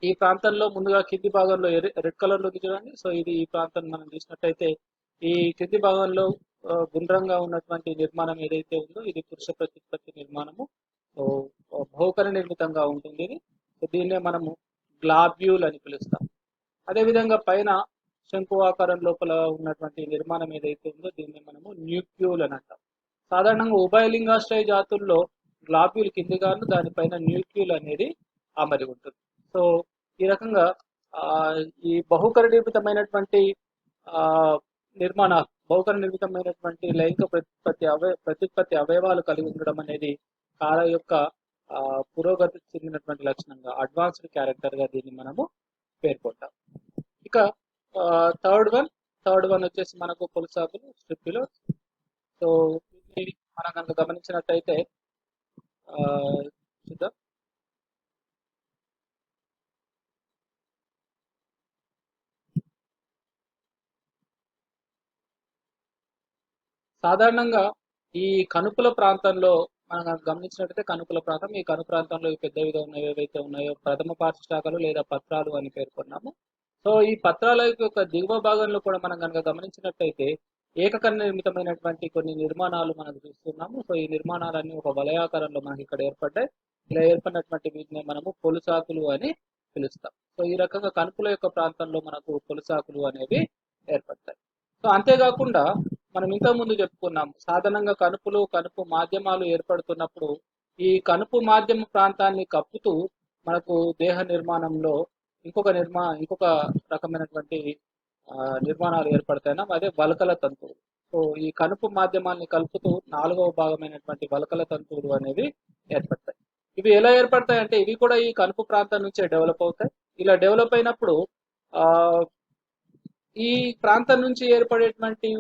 ఈ ప్రాంతంలో ముందుగా కింది భాగంలో రెడ్ కలర్ లోకి చూడండి. సో ఇది ఈ ప్రాంతం మనం చూసినట్టయితే ఈ కింది భాగంలో గుండ్రంగా ఉన్నటువంటి నిర్మాణం ఏదైతే ఉందో ఇది పురుష ప్రత్యుత్పత్తి నిర్మాణము. సో బహుకర నిర్మితంగా ఉంటుంది ఇది. సో దీన్నే మనము గ్లాబ్యూల్ అని పిలుస్తాం. అదేవిధంగా పైన శంకు ఆకారం లోపల ఉన్నటువంటి నిర్మాణం ఏదైతే ఉందో దీన్ని మనము న్యూక్యూల్ అని అంటాం. సాధారణంగా ఉభయలింగాశ్రయ జాతుల్లో గ్లాబ్యూల్ కిందిగాను దానిపైన న్యూక్యూల్ అనేది అమరి ఉంటుంది. సో ఈ రకంగా ఈ బహుకర నిర్మితమైనటువంటి బహుకర నిర్మితమైనటువంటి లైంగిక ప్రత్యుత్పత్తి అవయవాలు కలిగి ఉండడం అనేది కార యొక్క పురోగతి చెందినటువంటి లక్షణంగా అడ్వాన్స్డ్ క్యారెక్టర్ గా దీన్ని మనము పేర్కొంటాం. ఇక థర్డ్ వన్ వచ్చేసి మనకు పులుసాకులు, స్ట్రిప్లో. సో మనం కనుక గమనించినట్టయితే చూద్దాం. సాధారణంగా ఈ కనుపుల ప్రాంతంలో మనం గమనించినట్టయితే కనుపుల ప్రాంతం, ఈ కను ప్రాంతంలో పెద్దవిగా ఉన్నవి ఏవైతే ఉన్నాయో ప్రథమ పార్శ్వశాఖలు లేదా పత్రాలు అని పేర్కొన్నాము. సో ఈ పత్రాల యొక్క దిగువ భాగంలో కూడా మనం కనుక గమనించినట్టయితే ఏకకణ నిర్మితమైనటువంటి కొన్ని నిర్మాణాలు మనకు చూస్తున్నాము. సో ఈ నిర్మాణాలన్నీ ఒక వలయాకారంలో మనకి ఇక్కడ ఏర్పడ్డాయి. ఇలా ఏర్పడినటువంటి వీటిని మనము పొలుసాకులు అని పిలుస్తాం. సో ఈ రకంగా కనుపుల యొక్క ప్రాంతంలో మనకు పొలుసాకులు అనేవి ఏర్పడతాయి. సో అంతేకాకుండా మనం ఇంతకుముందు చెప్పుకున్నాము, సాధారణంగా కనుపు మాధ్యమాలు ఏర్పడుతున్నప్పుడు ఈ కనుపు మాధ్యమ ప్రాంతాన్ని కప్పుతూ మనకు దేహ నిర్మాణంలో ఇంకొక రకమైనటువంటి నిర్మాణాలు ఏర్పడతాయి. అదే వలకల తంతువులు. సో ఈ కనుపు మాధ్యమాన్ని కలుపుతూ 4వ భాగమైనటువంటి వలకల తంతువులు అనేవి ఏర్పడతాయి. ఇవి ఎలా ఏర్పడతాయి అంటే ఇవి కూడా ఈ కనుపు ప్రాంతం నుంచే డెవలప్ అవుతాయి. ఇలా డెవలప్ అయినప్పుడు ఆ ఈ ప్రాంతం నుంచి ఏర్పడేటువంటి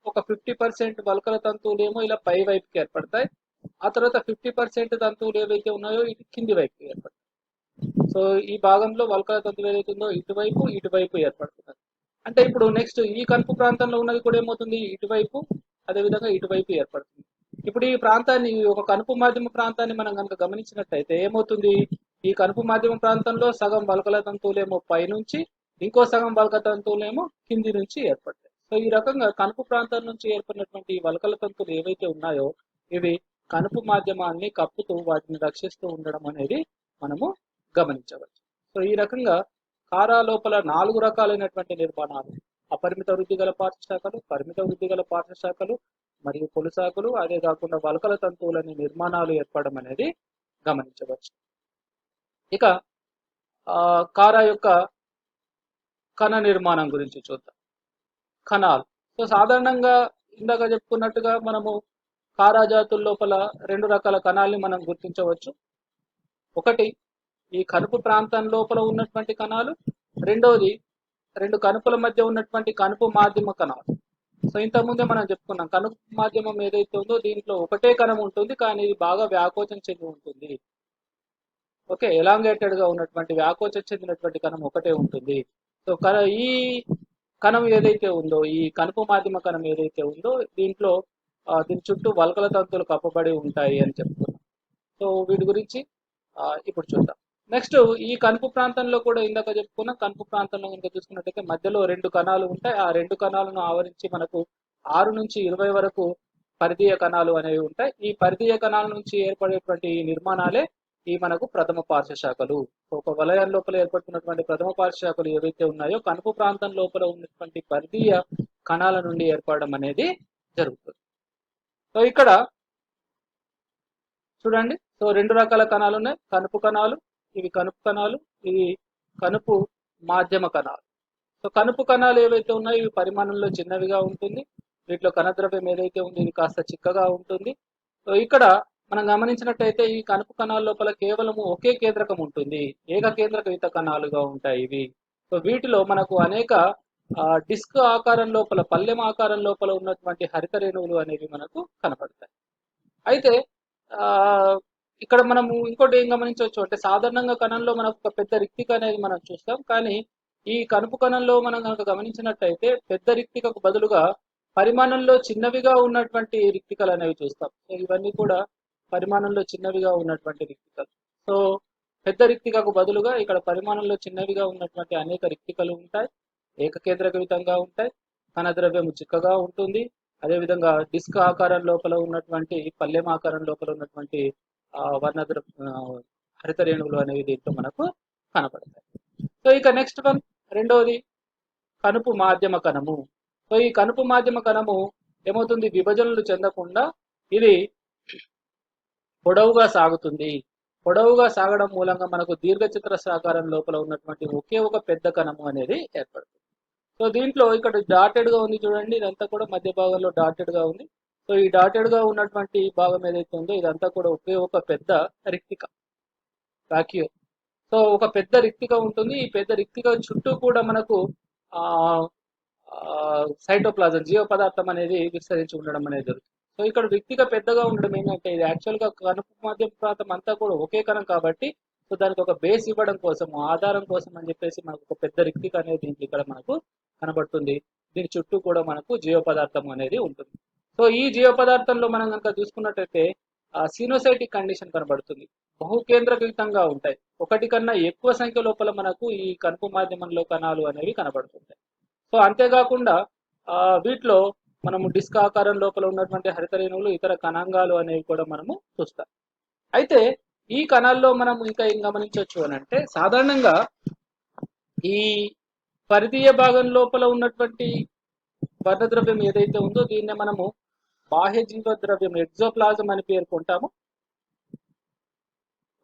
ఒక 50% వలకల తంతువులు ఏమో ఇలా పై వైపుకి ఏర్పడతాయి. ఆ తర్వాత 50% తంతువులు ఏవైతే ఉన్నాయో ఇటు కింది వైపుకి ఏర్పడతాయి. సో ఈ భాగంలో వలకల తంతువు ఏదైతే ఉందో ఇటువైపు ఏర్పడుతుంది. అంటే ఇప్పుడు నెక్స్ట్ ఈ కనుపు ప్రాంతంలో ఉన్నది కూడా ఏమవుతుంది, ఇటువైపు అదేవిధంగా ఇటువైపు ఏర్పడుతుంది. ఇప్పుడు ఈ ప్రాంతాన్ని, ఒక కనుపు మాధ్యమ ప్రాంతాన్ని మనం కనుక గమనించినట్టయితే ఏమవుతుంది, ఈ కనుపు మాధ్యమ ప్రాంతంలో సగం వలకల తంతువులేమో పైనుంచి, ఇంకో సగం వలకల తంతువులేమో కింది నుంచి ఏర్పడతాయి. సో ఈ రకంగా కనుపు ప్రాంతం నుంచి ఏర్పడినటువంటి వలకల తంతువులు ఏవైతే ఉన్నాయో ఇవి కనుపు మాధ్యమాన్ని కప్పుతూ వాటిని రక్షిస్తూ ఉండడం అనేది మనము గమనించవచ్చు. సో ఈ రకంగా కారా లోపల 4 రకాలైనటువంటి నిర్మాణాలు, అపరిమిత వృద్ధి గల పార్శ్వశాఖలు, పరిమిత వృద్ధి గల పార్శ్వశాఖలు మరియు పొలుసాకులు, అదే కాకుండా వలకల తంతువులని నిర్మాణాలు ఏర్పడడం అనేది గమనించవచ్చు. ఇక కారా యొక్క కణ నిర్మాణం గురించి చూద్దాం. కణాలు. సో సాధారణంగా ఇందాక చెప్పుకున్నట్టుగా మనము కారా జాతుల లోపల 2 రకాల కణాలని మనం గుర్తించవచ్చు. ఒకటి ఈ కనుపు ప్రాంతం లోపల ఉన్నటువంటి కణాలు, రెండవది 2 కనుపుల మధ్య ఉన్నటువంటి కనుపు మాధ్యమ కణాలు. సో ఇంతకుముందే మనం చెప్పుకున్నాం, కనుపు మాధ్యమం ఏదైతే ఉందో దీంట్లో ఒకటే కణం ఉంటుంది, కానీ ఇది బాగా వ్యాకోచం చెంది ఉంటుంది. ఓకే, ఎలాంగేటెడ్ గా ఉన్నటువంటి వ్యాకోచం చెందినటువంటి కణం ఒకటే ఉంటుంది. సో ఈ కణం ఏదైతే ఉందో, ఈ కనుపు మాధ్యమ కణం ఏదైతే ఉందో దీంట్లో దీని చుట్టూ వలకల తంతువులు కప్పబడి ఉంటాయి అని చెప్పుకున్నాం. సో వీటి గురించి ఇప్పుడు చూద్దాం. నెక్స్ట్ ఈ కనుపు ప్రాంతంలో కూడా ఇందాక చెప్పుకున్న కనుపు ప్రాంతంలో కనుక చూసుకున్నట్టయితే మధ్యలో 2 కణాలు ఉంటాయి. ఆ 2 కణాలను ఆవరించి మనకు 6 నుంచి 20 వరకు పరిధీయ కణాలు అనేవి ఉంటాయి. ఈ పరిధీయ కణాల నుంచి ఏర్పడేటువంటి నిర్మాణాలే ఈ మనకు ప్రథమ పార్శ్వశాఖలు. ఒక వలయం లోపల ఏర్పడుతున్నటువంటి ప్రథమ పార్శ్వశాఖలు ఏవైతే ఉన్నాయో కనుపు ప్రాంతం లోపల ఉన్నటువంటి పరిధీయ కణాల నుండి ఏర్పడడం అనేది జరుగుతుంది. సో ఇక్కడ చూడండి, సో 2 రకాల కణాలు ఉన్నాయి. కనుపు కణాలు, ఇవి కనుపు కణాలు, ఇవి కనుపు మాధ్యమ కణాలు. సో కనుపు కణాలు ఏవైతే ఉన్నాయో ఇవి పరిమాణంలో చిన్నవిగా ఉంటుంది. వీటిలో కణద్రవ్యం ఏదైతే ఉంది ఇది కాస్త చిక్కగా ఉంటుంది. సో ఇక్కడ మనం గమనించినట్టయితే ఈ కనుపు కణాల లోపల కేవలము ఒకే కేంద్రకం ఉంటుంది. ఏకకేంద్రకయుత కణాలుగా ఉంటాయి ఇవి. సో వీటిలో మనకు అనేక డిస్క్ ఆకారం లోపల, పల్లెం ఆకారం లోపల ఉన్నటువంటి హరిత రేణువులు అనేవి మనకు కనపడతాయి. అయితే ఇక్కడ మనము ఇంకోటి ఏం గమనించవచ్చు అంటే సాధారణంగా కణంలో మనకు ఒక పెద్ద రిక్తిక అనేది మనం చూస్తాం, కానీ ఈ కనుపు కణంలో మనం కనుక గమనించినట్టయితే పెద్ద రిక్తికకు బదులుగా పరిమాణంలో చిన్నవిగా ఉన్నటువంటి రిక్తికలు అనేవి చూస్తాం. సో ఇవన్నీ కూడా పరిమాణంలో చిన్నవిగా ఉన్నటువంటి రిక్తికలు. సో పెద్ద రిక్తికకు బదులుగా ఇక్కడ పరిమాణంలో చిన్నవిగా ఉన్నటువంటి అనేక రిక్తికలు ఉంటాయి. ఏకకేంద్రకయుతంగా ఉంటాయి. కణద్రవ్యము చిక్కగా ఉంటుంది. అదేవిధంగా డిస్క్ ఆకారం లోపల ఉన్నటువంటి, పల్లెం ఆకారం లోపల ఉన్నటువంటి హరిత రేణువులు అనేవి దీంట్లో మనకు కనపడతాయి. సో ఇక నెక్స్ట్ వన్, రెండవది కనుపు మాధ్యమ కణము. సో ఈ కనుపు మాధ్యమ కణము ఏమవుతుంది, విభజనలు చెందకుండా ఇది పొడవుగా సాగుతుంది. పొడవుగా సాగడం మూలంగా మనకు దీర్ఘచతురస్రాకారం లోపల ఉన్నటువంటి ఒకే ఒక పెద్ద కణము అనేది ఏర్పడుతుంది. సో దీంట్లో ఇక్కడ డాటెడ్ గా ఉంది చూడండి, ఇదంతా కూడా మధ్య భాగంలో డాటెడ్ గా ఉంది. సో ఈ డాటెడ్ గా ఉన్నటువంటి భాగం ఏదైతే ఉందో ఇదంతా కూడా ఒకే ఒక పెద్ద రిక్తిక, వాక్యూమ్. సో ఒక పెద్ద రిక్తిక ఉంటుంది. ఈ పెద్ద రిక్తిక చుట్టూ కూడా మనకు సైటోప్లాజం, జీవ పదార్థం అనేది విస్తరించి ఉండడం అనేది జరుగుతుంది. సో ఇక్కడ రిక్తిక పెద్దగా ఉండడం ఏంటంటే ఇది యాక్చువల్గా కనుపు మధ్య ప్రాంతం అంతా కూడా ఒకే కణం కాబట్టి సో దానికి ఒక బేస్ ఇవ్వడం కోసం, ఆధారం కోసం అని చెప్పేసి మనకు ఒక పెద్ద రిక్తిక అనేది ఇక్కడ మనకు కనబడుతుంది. దీని చుట్టూ కూడా మనకు జీవ పదార్థం అనేది ఉంటుంది. సో ఈ జీవ పదార్థంలో మనం కనుక చూసుకున్నట్టయితే సినోసైటిక్ కండిషన్ కనబడుతుంది. బహుకేంద్రకృతంగా ఉంటాయి. ఒకటి కన్నా ఎక్కువ సంఖ్య లోపల మనకు ఈ కనుపు మాధ్యమంలో కణాలు అనేవి కనబడుతుంటాయి. సో అంతేకాకుండా వీటిలో మనము డిస్క్ ఆకారం లోపల ఉన్నటువంటి హరిత రేణువులు, ఇతర కణాంగాలు అనేవి కూడా మనము చూస్తాం. అయితే ఈ కణాల్లో మనం ఇంకా ఏం గమనించవచ్చు అని అంటే, సాధారణంగా ఈ పరిధీయ భాగం లోపల ఉన్నటువంటి వర్ణద్రవ్యం ఏదైతే ఉందో దీన్నే మనము బాహ్య జీవ ద్రవ్యం ఎగ్జోప్లాజం అని పేర్కొంటాము.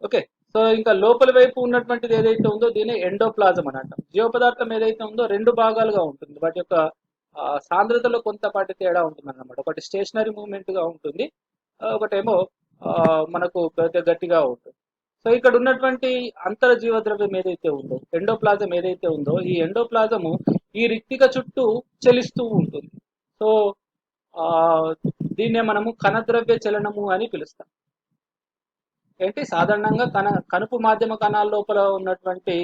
ఓకే, సో ఇంకా లోపల వైపు ఉన్నటువంటిది ఏదైతే ఉందో దీన్ని ఎండోప్లాజం అని అంటాం. జీవ పదార్థం ఏదైతే ఉందో రెండు భాగాలుగా ఉంటుంది. వాటి యొక్క సాంద్రతలో కొంతపాటి తేడా ఉంటుంది అన్నమాట. ఒకటి స్టేషనరీ మూవ్మెంట్ గా ఉంటుంది, ఒకటేమో మనకు గట్టిగా ఉంటుంది. సో ఇక్కడ ఉన్నటువంటి అంతర జీవ ద్రవ్యం ఏదైతే ఉందో, ఎండోప్లాజం ఏదైతే ఉందో, ఈ ఎండోప్లాజము ఈ రిక్తిక చుట్టూ చలిస్తూ ఉంటుంది. సో దీన్నే మనము కణద్రవ్య చలనము అని పిలుస్తాం. ఏంటి, సాధారణంగా కనుపు మాధ్యమ కణాల లోపల ఉన్నటువంటి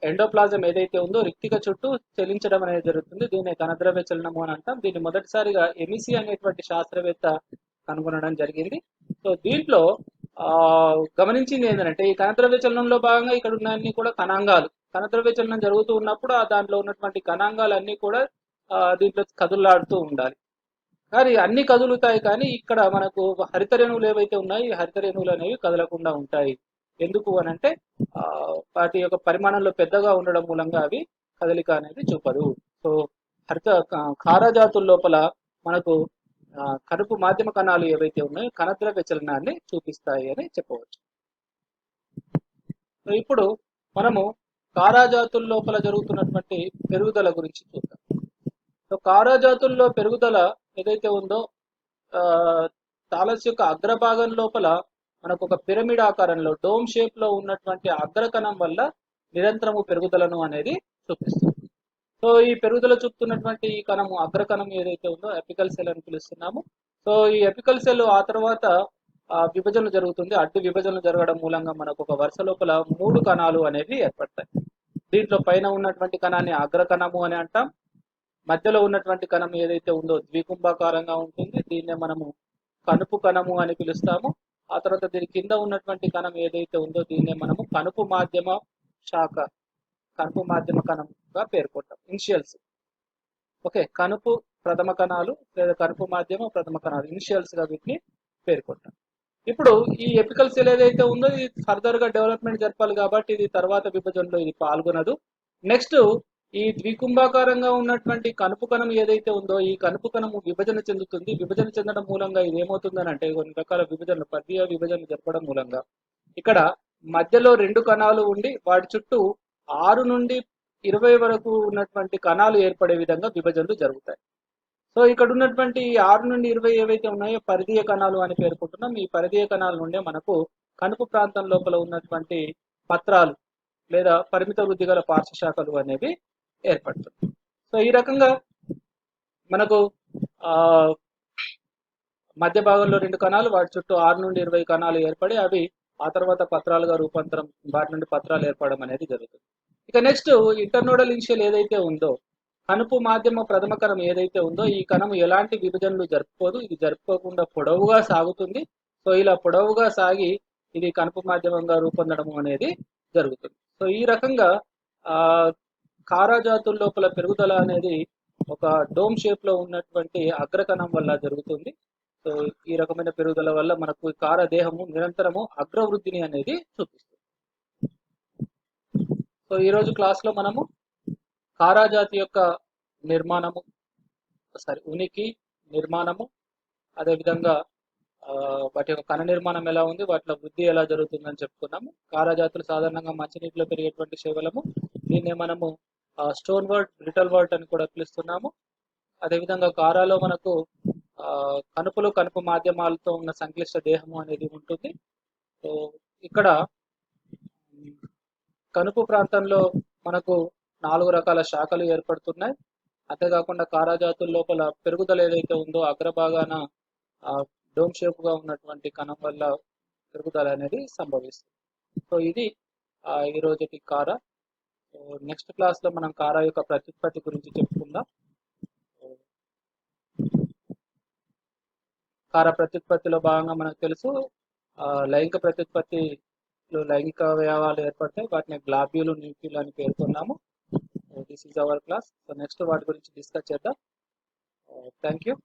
ఎండోప్లాజం ఏదైతే ఉందో రిక్తిక చుట్టూ చలించడం అనేది జరుగుతుంది. దీన్ని కణద్రవ్య చలనము అని అంటాం. దీన్ని మొదటిసారిగా ఎమిసి అనేటువంటి శాస్త్రవేత్త కనుగొనడం జరిగింది. సో దీంట్లో గమనించింది ఏంటంటే, ఈ కణద్రవ్య చలనంలో భాగంగా ఇక్కడ ఉన్నన్ని కూడా కణాంగాలు, కణద్రవ్య చలనం జరుగుతూ ఉన్నప్పుడు దాంట్లో ఉన్నటువంటి కణాంగాలు అన్ని కూడా దీంట్లో కదులాడుతూ ఉండాలి. కానీ అన్ని కదులుతాయి, కానీ ఇక్కడ మనకు హరిత రేణువులు ఏవైతే ఉన్నాయో ఈ హరిత రేణువులు అనేవి కదలకుండా ఉంటాయి. ఎందుకు అని అంటే వాటి యొక్క పరిమాణంలో పెద్దగా ఉండడం మూలంగా అవి కదలిక అనేది చూపదు. సో హరిత కారజాతుల లోపల మనకు కనుపు మాధ్యమ కణాలు ఏవైతే ఉన్నాయో కణద్రవ్య చలనాన్ని చూపిస్తాయి అని చెప్పవచ్చు. సో ఇప్పుడు మనము కారాజాతుల లోపల జరుగుతున్నటువంటి పెరుగుదల గురించి చూద్దాం. సో కారాజాతుల్లో పెరుగుదల ఏదైతే ఉందో థాలస్ యొక్క అగ్రభాగం లోపల మనకు ఒక పిరమిడ్ ఆకారంలో డోమ్ షేప్ లో ఉన్నటువంటి అగ్రకణం వల్ల నిరంతరము పెరుగుదలను అనేది చూపిస్తుంది. సో ఈ పెరుగుదల చూపుతున్నటువంటి ఈ కణము, అగ్రకణం ఏదైతే ఉందో ఎపికల్ సెల్ అని పిలుస్తున్నాము. సో ఈ ఎపికల్ సెల్ ఆ తర్వాత విభజన జరుగుతుంది. అడ్డు విభజన జరగడం మూలంగా మనకు ఒక వరుస లోపల 3 కణాలు అనేవి ఏర్పడతాయి. దీంట్లో పైన ఉన్నటువంటి కణాన్ని అగ్రకణము అని అంటాం. మధ్యలో ఉన్నటువంటి కణం ఏదైతే ఉందో ద్వికుంభాకారంగా ఉంటుంది, దీన్నే మనము కనుపు కణము అని పిలుస్తాము. ఆ తర్వాత దీని కింద ఉన్నటువంటి కణం ఏదైతే ఉందో దీన్నే మనము కనుపు మాధ్యమ శాఖ, కనుపు మాధ్యమ కణంగా పేర్కొంటాం. ఇనిషియల్స్. ఓకే, కనుపు ప్రథమ కణాలు లేదా కనుపు మాధ్యమ ప్రథమ కణాలు, ఇనిషియల్స్ గా వీటిని పేర్కొంటాం. ఇప్పుడు ఈ ఎపికల్ సెల్ ఏదైతే ఉందో ఇది ఫర్దర్ గా డెవలప్మెంట్ జరపాలి కాబట్టి ఇది తర్వాత విభజనలో ఇది పాల్గొనదు. నెక్స్ట్ ఈ ద్వికుంభాకారంగా ఉన్నటువంటి కనుపు కణం ఏదైతే ఉందో ఈ కనుపు కణము విభజన చెందుతుంది. విభజన చెందడం మూలంగా ఇది ఏమవుతుందని అంటే కొన్ని రకాల విభజనలు, పర్యాయ విభజనలు జరపడం మూలంగా ఇక్కడ మధ్యలో 2 కణాలు ఉండి వాటి చుట్టూ 6 నుండి 20 వరకు ఉన్నటువంటి కణాలు ఏర్పడే విధంగా విభజనలు జరుగుతాయి. సో ఇక్కడ ఉన్నటువంటి 6 నుండి 20 ఏవైతే ఉన్నాయో పరిధీయ కణాలు అని పేర్కొంటున్నాం. ఈ పరిధీయ కణాల నుండే మనకు కనుపు ప్రాంతం లోపల ఉన్నటువంటి పత్రాలు లేదా పరిమిత వృద్ధి గల పార్శ్వశాఖలు అనేవి ఏర్పడుతుంది. సో ఈ రకంగా మనకు మధ్య భాగంలో 2 కణాలు, వాటి చుట్టూ 6 నుండి 20 కణాలు ఏర్పడి అవి ఆ తర్వాత పత్రాలుగా రూపాంతరం, వాటి నుండి పత్రాలు ఏర్పడడం అనేది జరుగుతుంది. ఇక నెక్స్ట్ ఇంటర్నోడల్ ఇనిషియల్ ఏదైతే ఉందో కనుపు మాధ్యమ ప్రథమ కణం ఏదైతే ఉందో ఈ కణం ఎలాంటి విభజనలు జరుపుకోదు. ఇది జరుపుకోకుండా పొడవుగా సాగుతుంది. సో ఇలా పొడవుగా సాగి ఇది కనుపు మాధ్యమంగా రూపొందడం అనేది జరుగుతుంది. సో ఈ రకంగా కారాజాతుల లోపల పెరుగుదల అనేది ఒక డోమ్ షేప్ లో ఉన్నటువంటి అగ్రకణం వల్ల జరుగుతుంది. సో ఈ రకమైన పెరుగుదల వల్ల మనకు కార దేహము నిరంతరము అగ్రవృద్ధిని అనేది చూపిస్తుంది. సో ఈరోజు క్లాస్ లో మనము కారాజాతి యొక్క నిర్మాణము, ఉనికి, నిర్మాణము, అదేవిధంగా వాటి యొక్క కణ నిర్మాణం ఎలా ఉంది, వాటిలో వృద్ధి ఎలా జరుగుతుందని చెప్పుకున్నాము. కారాజాతులు సాధారణంగా మంచినీటిలో పెరిగేటువంటి శైవలము. దీన్నే మనము స్టోన్ వర్డ్, బ్రిటల్ వర్డ్ అని కూడా పిలుస్తున్నాము. అదేవిధంగా కారాలో మనకు కనుపులు, కనుపు మాధ్యమాలతో ఉన్న సంక్లిష్ట దేహము అనేది ఉంటుంది. సో ఇక్కడ కనుపు ప్రాంతంలో మనకు 4 రకాల శాఖలు ఏర్పడుతున్నాయి. అంతేకాకుండా కారాజాతుల లోపల పెరుగుదల ఏదైతే ఉందో అగ్రభాగాన డోమ్ షేప్ గా ఉన్నటువంటి కణం వల్ల పెరుగుదల అనేది సంభవిస్తుంది. సో ఇది ఈ రోజుకి కార. నెక్స్ట్ క్లాస్ లో మనం కార యొక్క ప్రత్యుత్పత్తి గురించి చెప్పుకుందాం. కార ప్రత్యుత్పత్తిలో భాగంగా మనకు తెలుసు లైంగిక ప్రత్యుత్పత్తిలో లైంగిక అవయవాలు ఏర్పడతాయి, వాటిని గ్లాబ్యూలు న్యూక్లియల్ అని పేర్కొన్నాము. This is our class. So next వాటి గురించి డిస్కస్ చేద్దాం. Thank you.